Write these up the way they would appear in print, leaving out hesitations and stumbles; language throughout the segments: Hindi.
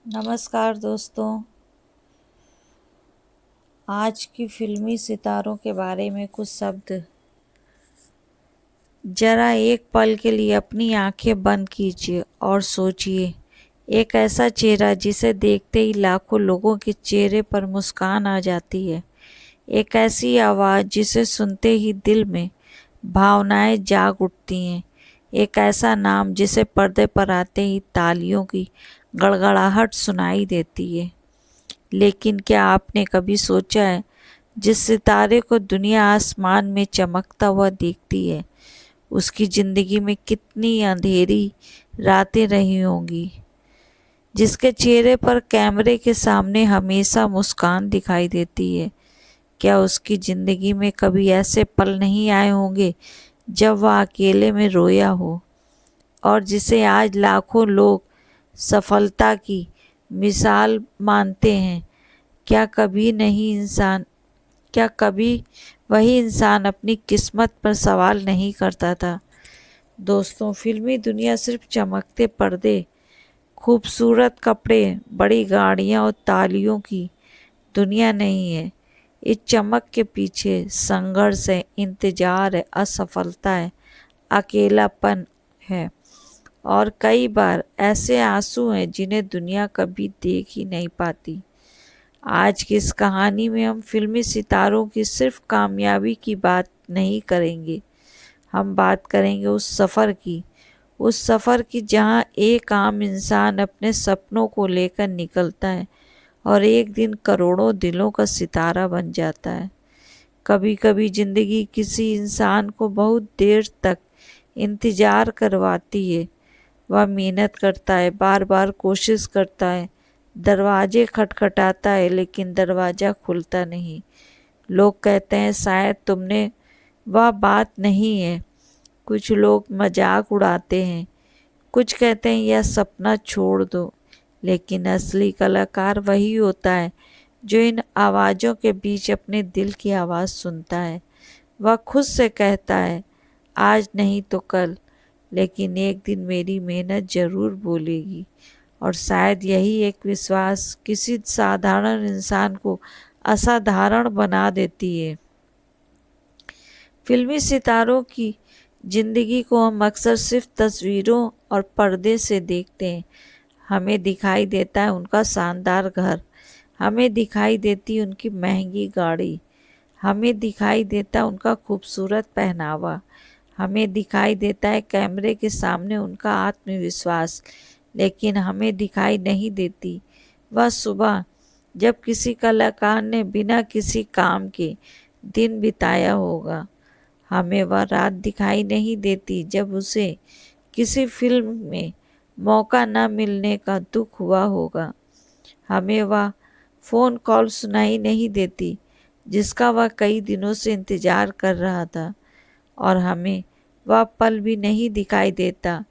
नमस्कार दोस्तों। आज की फिल्मी सितारों के बारे में कुछ शब्द। जरा एक पल के लिए अपनी आंखें बंद कीजिए और सोचिए, एक ऐसा चेहरा जिसे देखते ही लाखों लोगों के चेहरे पर मुस्कान आ जाती है। एक ऐसी आवाज़ जिसे सुनते ही दिल में भावनाएं जाग उठती हैं। एक ऐसा नाम जिसे पर्दे पर आते ही तालियों की गड़गड़ाहट सुनाई देती है। लेकिन क्या आपने कभी सोचा है, जिस सितारे को दुनिया आसमान में चमकता हुआ देखती है, उसकी जिंदगी में कितनी अंधेरी रातें रही होंगी। जिसके चेहरे पर कैमरे के सामने हमेशा मुस्कान दिखाई देती है, क्या उसकी जिंदगी में कभी ऐसे पल नहीं आए होंगे जब वह अकेले में रोया हो। और जिसे आज लाखों लोग सफलता की मिसाल मानते हैं, क्या कभी वही इंसान अपनी किस्मत पर सवाल नहीं करता था। दोस्तों, फिल्मी दुनिया सिर्फ चमकते पर्दे, खूबसूरत कपड़े, बड़ी गाड़ियां और तालियों की दुनिया नहीं है। इस चमक के पीछे संघर्ष है, इंतजार है, असफलता है, अकेलापन है और कई बार ऐसे आंसू हैं जिन्हें दुनिया कभी देख ही नहीं पाती। आज की इस कहानी में हम फिल्मी सितारों की सिर्फ कामयाबी की बात नहीं करेंगे, हम बात करेंगे उस सफ़र की जहां एक आम इंसान अपने सपनों को लेकर निकलता है और एक दिन करोड़ों दिलों का सितारा बन जाता है। कभी कभी ज़िंदगी किसी इंसान को बहुत देर तक इंतज़ार करवाती है। वह मेहनत करता है, बार बार कोशिश करता है, दरवाजे खटखटाता है, लेकिन दरवाज़ा खुलता नहीं। लोग कहते हैं शायद तुमने वह बात नहीं है। कुछ लोग मजाक उड़ाते हैं, कुछ कहते हैं यह सपना छोड़ दो। लेकिन असली कलाकार वही होता है जो इन आवाज़ों के बीच अपने दिल की आवाज़ सुनता है। वह खुद से कहता है, आज नहीं तो कल, लेकिन एक दिन मेरी मेहनत ज़रूर बोलेगी। और शायद यही एक विश्वास किसी साधारण इंसान को असाधारण बना देती है। फिल्मी सितारों की जिंदगी को हम अक्सर सिर्फ तस्वीरों और पर्दे से देखते हैं। हमें दिखाई देता है उनका शानदार घर, हमें दिखाई देती है उनकी महंगी गाड़ी, हमें दिखाई देता है उनका खूबसूरत पहनावा, हमें दिखाई देता है कैमरे के सामने उनका आत्मविश्वास। लेकिन हमें दिखाई नहीं देती वह सुबह जब किसी कलाकार ने बिना किसी काम के दिन बिताया होगा। हमें वह रात दिखाई नहीं देती जब उसे किसी फिल्म में मौका न मिलने का दुख हुआ होगा। हमें वह फ़ोन कॉल सुनाई नहीं देती जिसका वह कई दिनों से इंतज़ार कर रहा था। और हमें वह पल भी नहीं दिखाई देता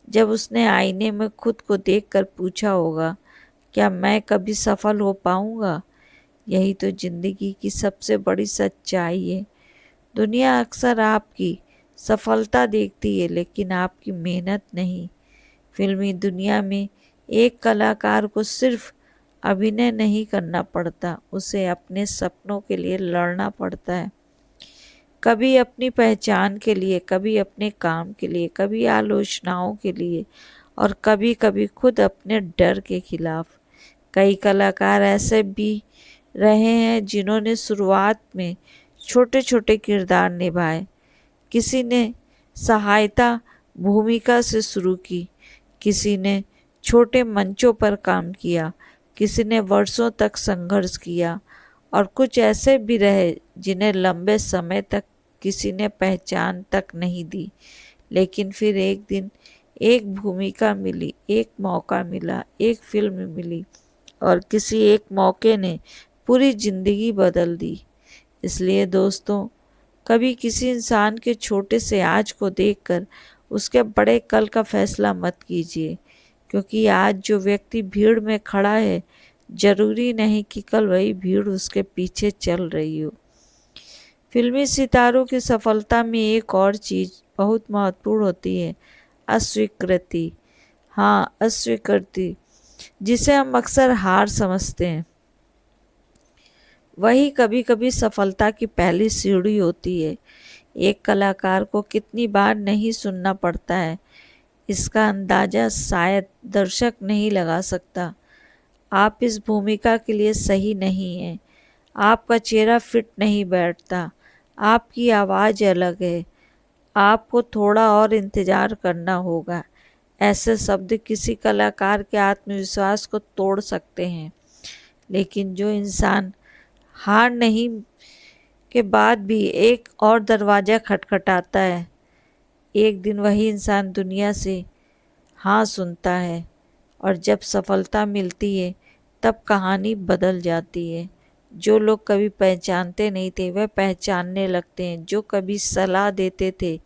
जब उसने आईने में खुद को देखकर पूछा होगा, क्या मैं कभी सफल हो पाऊंगा। यही तो ज़िंदगी की सबसे बड़ी सच्चाई है। दुनिया अक्सर आपकी सफलता देखती है, लेकिन आपकी मेहनत नहीं। फिल्मी दुनिया में एक कलाकार को सिर्फ अभिनय नहीं करना पड़ता, उसे अपने सपनों के लिए लड़ना पड़ता है। कभी अपनी पहचान के लिए, कभी अपने काम के लिए, कभी आलोचनाओं के लिए और कभी कभी खुद अपने डर के खिलाफ। कई कलाकार ऐसे भी रहे हैं जिन्होंने शुरुआत में छोटे छोटे किरदार निभाए। किसी ने सहायता भूमिका से शुरू की, किसी ने छोटे मंचों पर काम किया, किसी ने वर्षों तक संघर्ष किया और कुछ ऐसे भी रहे जिन्हें लंबे समय तक किसी ने पहचान तक नहीं दी। लेकिन फिर एक दिन एक भूमिका मिली, एक मौका मिला, एक फिल्म मिली और किसी एक मौके ने पूरी जिंदगी बदल दी। इसलिए दोस्तों, कभी किसी इंसान के छोटे से आज को देखकर उसके बड़े कल का फैसला मत कीजिए, क्योंकि आज जो व्यक्ति भीड़ में खड़ा है, जरूरी नहीं कि कल वही भीड़ उसके पीछे चल रही हो। फिल्मी सितारों की सफलता में एक और चीज़ बहुत महत्वपूर्ण होती है, अस्वीकृति। हाँ, अस्वीकृति। जिसे हम अक्सर हार समझते हैं, वही कभी कभी सफलता की पहली सीढ़ी होती है। एक कलाकार को कितनी बार नहीं सुनना पड़ता है, इसका अंदाजा शायद दर्शक नहीं लगा सकता। आप इस भूमिका के लिए सही नहीं हैं, आपका चेहरा फिट नहीं बैठता, आपकी आवाज़ अलग है, आपको थोड़ा और इंतज़ार करना होगा। ऐसे शब्द किसी कलाकार के आत्मविश्वास को तोड़ सकते हैं। लेकिन जो इंसान हार नहीं के बाद भी एक और दरवाज़ा खटखटाता है, एक दिन वही इंसान दुनिया से हाँ सुनता है। और जब सफलता मिलती है तब कहानी बदल जाती है। जो लोग कभी पहचानते नहीं थे वह पहचानने लगते हैं। जो कभी सलाह देते थे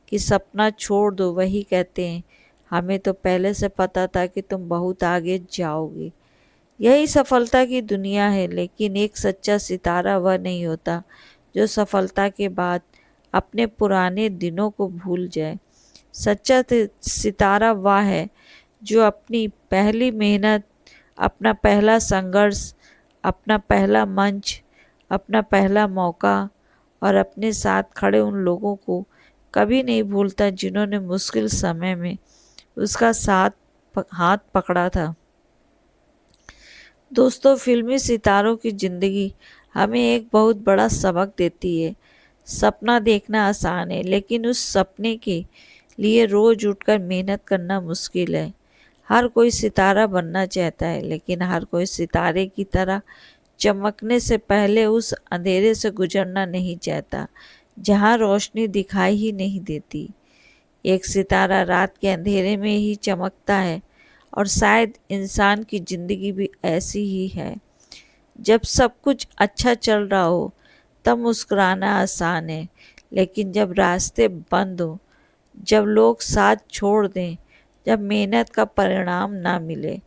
कि सपना छोड़ दो, वही कहते हैं हमें तो पहले से पता था कि तुम बहुत आगे जाओगे। यही सफलता की दुनिया है। लेकिन एक सच्चा सितारा वह नहीं होता जो सफलता के बाद अपने पुराने दिनों को भूल जाए। सच्चा सितारा वह है जो अपनी पहली मेहनत, अपना पहला संघर्ष, अपना पहला मंच, अपना पहला मौका और अपने साथ खड़े उन लोगों को कभी नहीं भूलता जिन्होंने मुश्किल समय में उसका हाथ पकड़ा था। दोस्तों, फिल्मी सितारों की ज़िंदगी हमें एक बहुत बड़ा सबक देती है। सपना देखना आसान है, लेकिन उस सपने के लिए रोज उठकर मेहनत करना मुश्किल है। हर कोई सितारा बनना चाहता है, लेकिन हर कोई सितारे की तरह चमकने से पहले उस अंधेरे से गुजरना नहीं चाहता जहां रोशनी दिखाई ही नहीं देती। एक सितारा रात के अंधेरे में ही चमकता है, और शायद इंसान की ज़िंदगी भी ऐसी ही है। जब सब कुछ अच्छा चल रहा हो तब मुस्कुराना आसान है, लेकिन जब रास्ते बंद हो, जब लोग साथ छोड़ दें, जब मेहनत का परिणाम ना मिले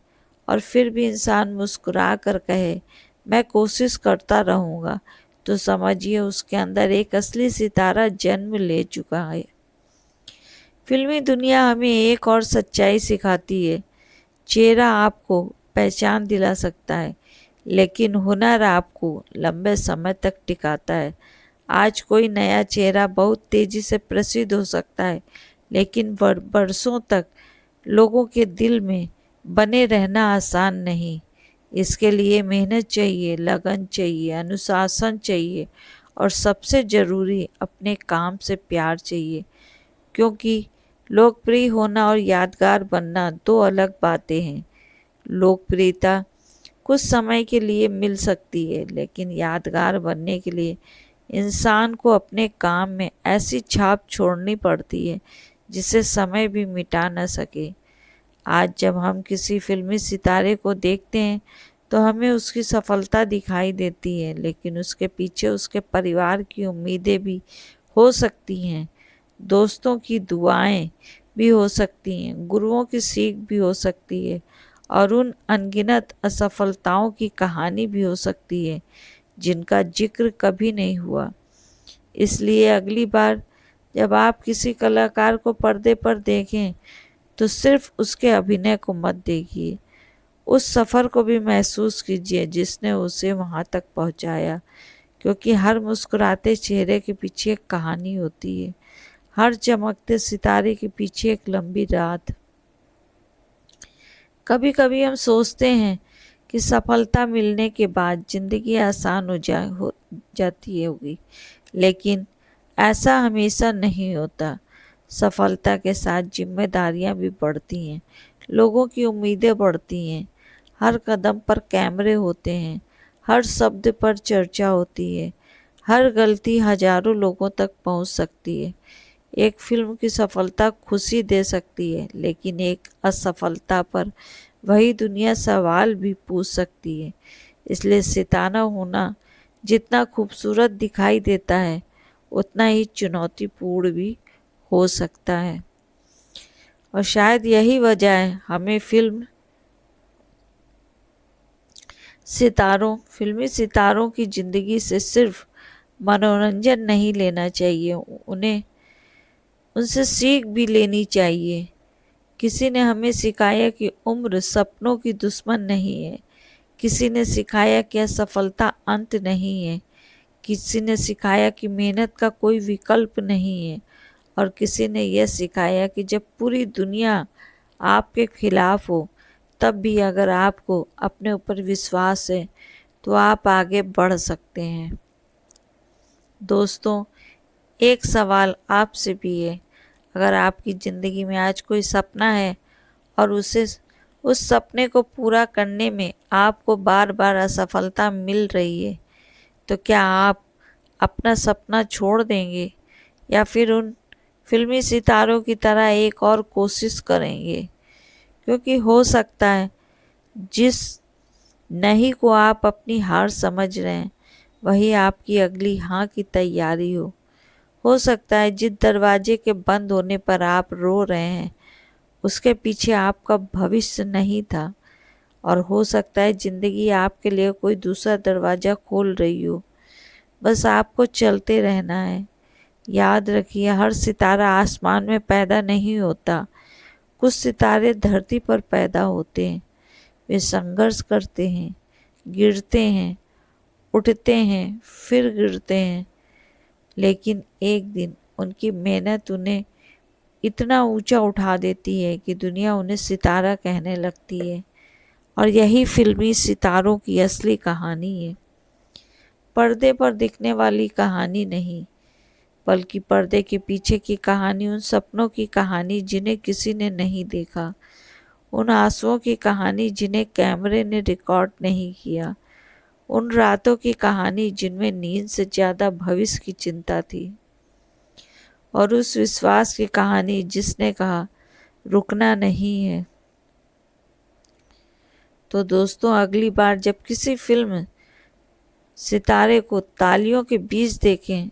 और फिर भी इंसान मुस्कुरा कर कहे मैं कोशिश करता रहूँगा, तो समझिए उसके अंदर एक असली सितारा जन्म ले चुका है। फिल्मी दुनिया हमें एक और सच्चाई सिखाती है। चेहरा आपको पहचान दिला सकता है, लेकिन हुनर आपको लंबे समय तक टिकाता है। आज कोई नया चेहरा बहुत तेजी से प्रसिद्ध हो सकता है, लेकिन बरसों तक लोगों के दिल में बने रहना आसान नहीं। इसके लिए मेहनत चाहिए, लगन चाहिए, अनुशासन चाहिए और सबसे ज़रूरी अपने काम से प्यार चाहिए। क्योंकि लोकप्रिय होना और यादगार बनना दो अलग बातें हैं। लोकप्रियता कुछ समय के लिए मिल सकती है, लेकिन यादगार बनने के लिए इंसान को अपने काम में ऐसी छाप छोड़नी पड़ती है जिसे समय भी मिटा न सके। आज जब हम किसी फिल्मी सितारे को देखते हैं तो हमें उसकी सफलता दिखाई देती है, लेकिन उसके पीछे उसके परिवार की उम्मीदें भी हो सकती हैं, दोस्तों की दुआएं भी हो सकती हैं, गुरुओं की सीख भी हो सकती है और उन अनगिनत असफलताओं की कहानी भी हो सकती है जिनका जिक्र कभी नहीं हुआ। इसलिए अगली बार जब आप किसी कलाकार को पर्दे पर देखें तो सिर्फ उसके अभिनय को मत देखिए, उस सफ़र को भी महसूस कीजिए जिसने उसे वहाँ तक पहुँचाया। क्योंकि हर मुस्कुराते चेहरे के पीछे एक कहानी होती है, हर चमकते सितारे के पीछे एक लंबी रात। कभी कभी हम सोचते हैं कि सफलता मिलने के बाद ज़िंदगी आसान हो जाती होगी, लेकिन ऐसा हमेशा नहीं होता। सफलता के साथ जिम्मेदारियां भी बढ़ती हैं, लोगों की उम्मीदें बढ़ती हैं, हर कदम पर कैमरे होते हैं, हर शब्द पर चर्चा होती है, हर गलती हजारों लोगों तक पहुंच सकती है। एक फिल्म की सफलता खुशी दे सकती है, लेकिन एक असफलता पर वही दुनिया सवाल भी पूछ सकती है। इसलिए सितारा होना जितना खूबसूरत दिखाई देता है, उतना ही चुनौतीपूर्ण भी हो सकता है। और शायद यही वजह है हमें फिल्मी सितारों की ज़िंदगी से सिर्फ मनोरंजन नहीं लेना चाहिए, उन्हें उनसे सीख भी लेनी चाहिए। किसी ने हमें सिखाया कि उम्र सपनों की दुश्मन नहीं है। किसी ने सिखाया कि असफलता अंत नहीं है। किसी ने सिखाया कि मेहनत का कोई विकल्प नहीं है। और किसी ने यह सिखाया कि जब पूरी दुनिया आपके खिलाफ हो, तब भी अगर आपको अपने ऊपर विश्वास है तो आप आगे बढ़ सकते हैं। दोस्तों, एक सवाल आपसे भी है। अगर आपकी ज़िंदगी में आज कोई सपना है और उस सपने को पूरा करने में आपको बार बार असफलता मिल रही है, तो क्या आप अपना सपना छोड़ देंगे या फिर उन फिल्मी सितारों की तरह एक और कोशिश करेंगे? क्योंकि हो सकता है जिस नहीं को आप अपनी हार समझ रहे हैं वही आपकी अगली हाँ की तैयारी हो सकता है जिस दरवाजे के बंद होने पर आप रो रहे हैं उसके पीछे आपका भविष्य नहीं था। और हो सकता है ज़िंदगी आपके लिए कोई दूसरा दरवाज़ा खोल रही हो। बस आपको चलते रहना है। याद रखिए, हर सितारा आसमान में पैदा नहीं होता। कुछ सितारे धरती पर पैदा होते हैं। वे संघर्ष करते हैं, गिरते हैं, उठते हैं, फिर गिरते हैं, लेकिन एक दिन उनकी मेहनत उन्हें इतना ऊंचा उठा देती है कि दुनिया उन्हें सितारा कहने लगती है। और यही फिल्मी सितारों की असली कहानी है। पर्दे पर दिखने वाली कहानी नहीं, बल्कि पर्दे के पीछे की कहानी, उन सपनों की कहानी जिन्हें किसी ने नहीं देखा, उन आंसुओं की कहानी जिन्हें कैमरे ने रिकॉर्ड नहीं किया, उन रातों की कहानी जिनमें नींद से ज़्यादा भविष्य की चिंता थी, और उस विश्वास की कहानी जिसने कहा रुकना नहीं है। तो दोस्तों, अगली बार जब किसी फिल्म सितारे को तालियों के बीच देखें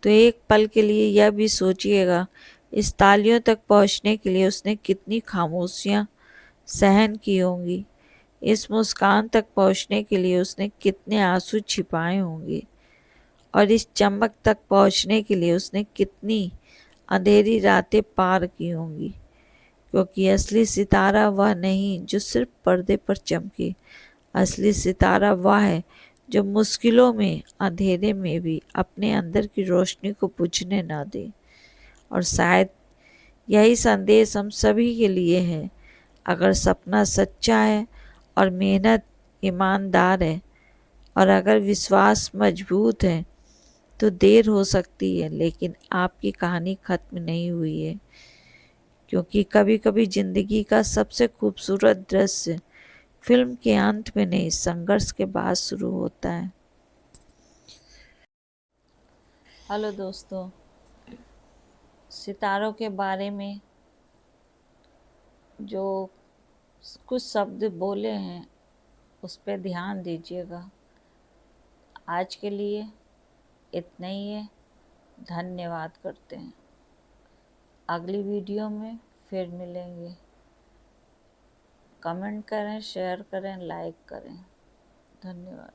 तो एक पल के लिए यह भी सोचिएगा, इस तालियों तक पहुंचने के लिए उसने कितनी खामोशियां सहन की होंगी। इस मुस्कान तक पहुंचने के लिए उसने कितने आंसू छिपाए होंगे। और इस चमक तक पहुंचने के लिए उसने कितनी अंधेरी रातें पार की होंगी। क्योंकि असली सितारा वह नहीं जो सिर्फ पर्दे पर चमके। असली सितारा वह है जो मुश्किलों में, अंधेरे में भी अपने अंदर की रोशनी को बुझने ना दे। और शायद यही संदेश हम सभी के लिए है। अगर सपना सच्चा है और मेहनत ईमानदार है और अगर विश्वास मजबूत है तो देर हो सकती है, लेकिन आपकी कहानी खत्म नहीं हुई है। क्योंकि कभी कभी ज़िंदगी का सबसे खूबसूरत दृश्य फिल्म के अंत में नहीं, संघर्ष के बाद शुरू होता है। हेलो दोस्तों, सितारों के बारे में जो कुछ शब्द बोले हैं उस पर ध्यान दीजिएगा। आज के लिए इतना ही है। धन्यवाद करते हैं। अगली वीडियो में फिर मिलेंगे। कमेंट करें, शेयर करें, लाइक करें। धन्यवाद।